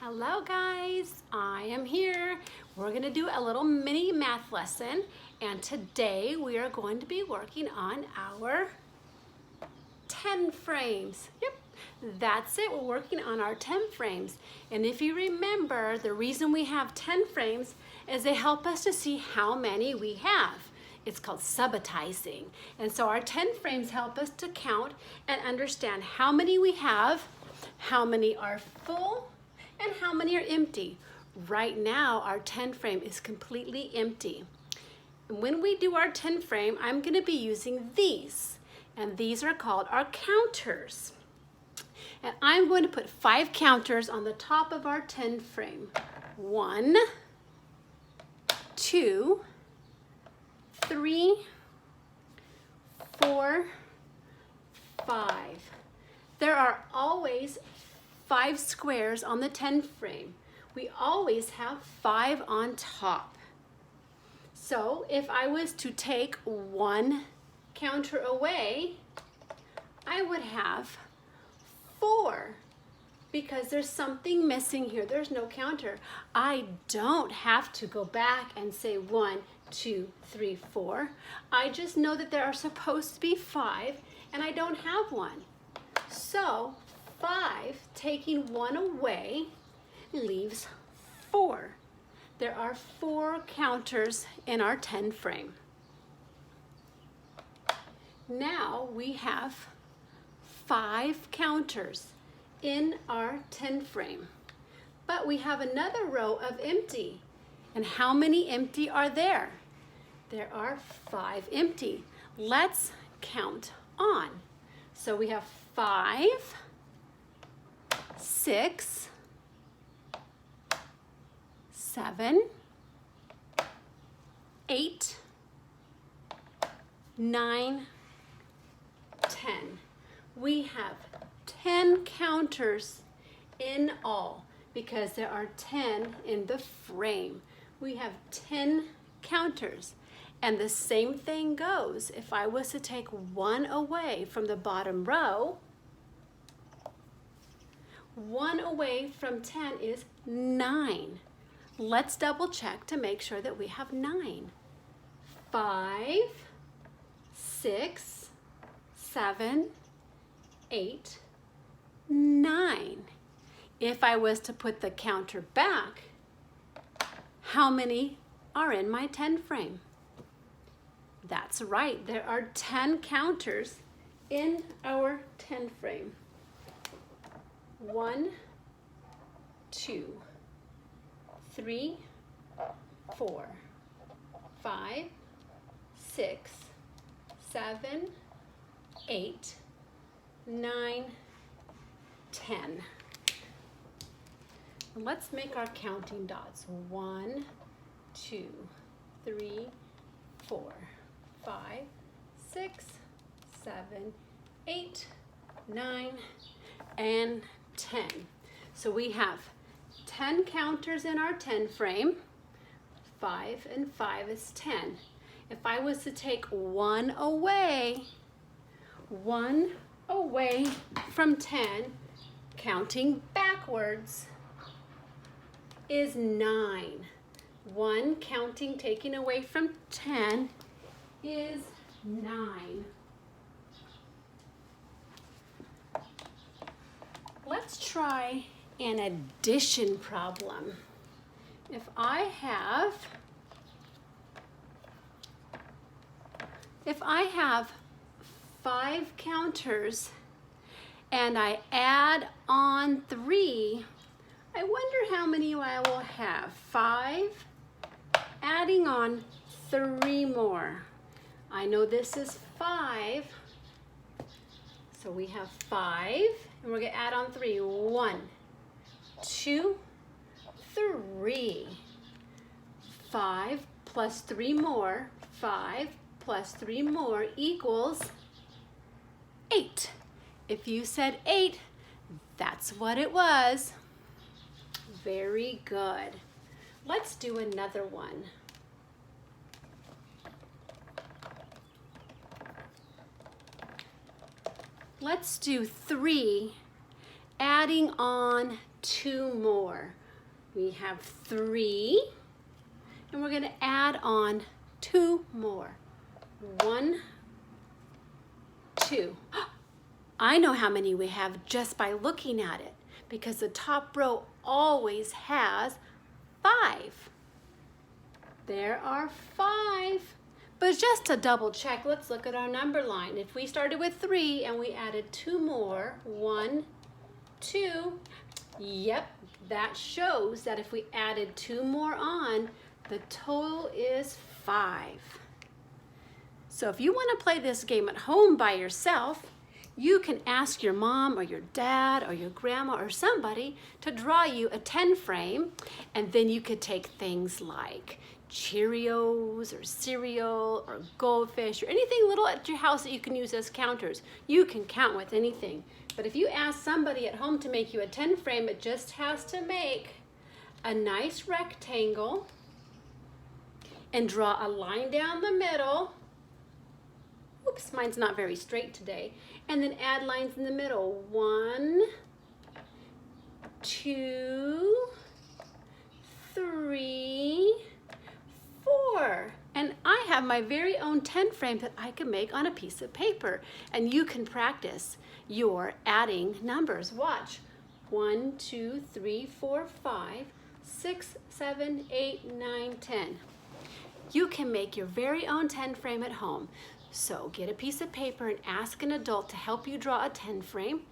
Hello guys, I am here. We're going to do a little mini math lesson, and today we are going to be working on our 10 frames. Yep, that's it. We're working on our 10 frames. And if you remember, the reason we have 10 frames is they help us to see how many we have. It's called subitizing. And so our 10 frames help us to count and understand how many we have, how many are full, and how many are empty. Right now, our 10 frame is completely empty. When we do our 10 frame, I'm going to be using these, and these are called our counters. And I'm going to put 5 counters on the top of our 10 frame. 1, 2, 3, 4, 5. There are always 5 squares on the 10 frame. We always have 5 on top. So if I was to take 1 counter away, I would have 4 because there's something missing here. There's no counter. I don't have to go back and say 1, 2, 3, 4. I just know that there are supposed to be 5 and I don't have one. So 5, taking 1 away, leaves 4. There are 4 counters in our 10 frame. Now we have 5 counters in our 10 frame. But we have another row of empty. And how many empty are there? There are 5 empty. Let's count on. So we have 5, 6, 7, 8, 9, 10. We have 10 counters in all because there are 10 in the frame. We have 10 counters. And the same thing goes if I was to take 1 away from the bottom row. 1 away from 10 is 9. Let's double check to make sure that we have 9. 5, 6, 7, 8, 9. If I was to put the counter back, how many are in my 10 frame? That's right, there are 10 counters in our 10 frame. 1, 2, 3, 4, 5, 6, 7, 8, 9, 10. Let's make our counting dots. 1, 2, 3, 4, 5, 6, 7, 8, 9, and 10. So we have 10 counters in our 10 frame. 5 and 5 is 10. If I was to take 1 away from 10, counting backwards, is 9. 1 counting, taking away from 10 is 9. Let's try an addition problem. If I have 5 counters and I add on 3, I wonder how many I will have. 5, adding on 3 more. I know this is 5, so we have 5, and we're going to add on 3. 1, 2, 3. 5 plus 3 more. 5 plus 3 more equals 8. If you said 8, that's what it was. Very good. Let's do another one. Let's do 3 adding on 2 more. We have 3, and we're going to add on 2 more. 1, 2. I know how many we have just by looking at it, because the top row always has 5. There are 5. But just to double check, let's look at our number line. If we started with 3 and we added 2 more, 1, 2, yep, that shows that if we added 2 more on, the total is 5. So if you want to play this game at home by yourself, you can ask your mom or your dad or your grandma or somebody to draw you a 10 frame, and then you could take things like Cheerios or cereal or goldfish or anything little at your house that you can use as counters. You can count with anything. But if you ask somebody at home to make you a 10 frame, it just has to make a nice rectangle and draw a line down the middle. Oops, mine's not very straight today. And then add lines in the middle. 1, 2, 3, 4. And I have my very own 10 frame that I can make on a piece of paper. And you can practice your adding numbers. Watch. 1, 2, 3, 4, 5, 6, 7, 8, 9, 10. You can make your very own 10 frame at home. So get a piece of paper and ask an adult to help you draw a 10 frame.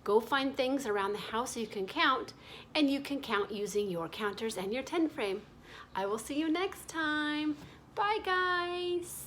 Go find things around the house you can count, and you can count using your counters and your 10 frame. I will see you next time. Bye, guys.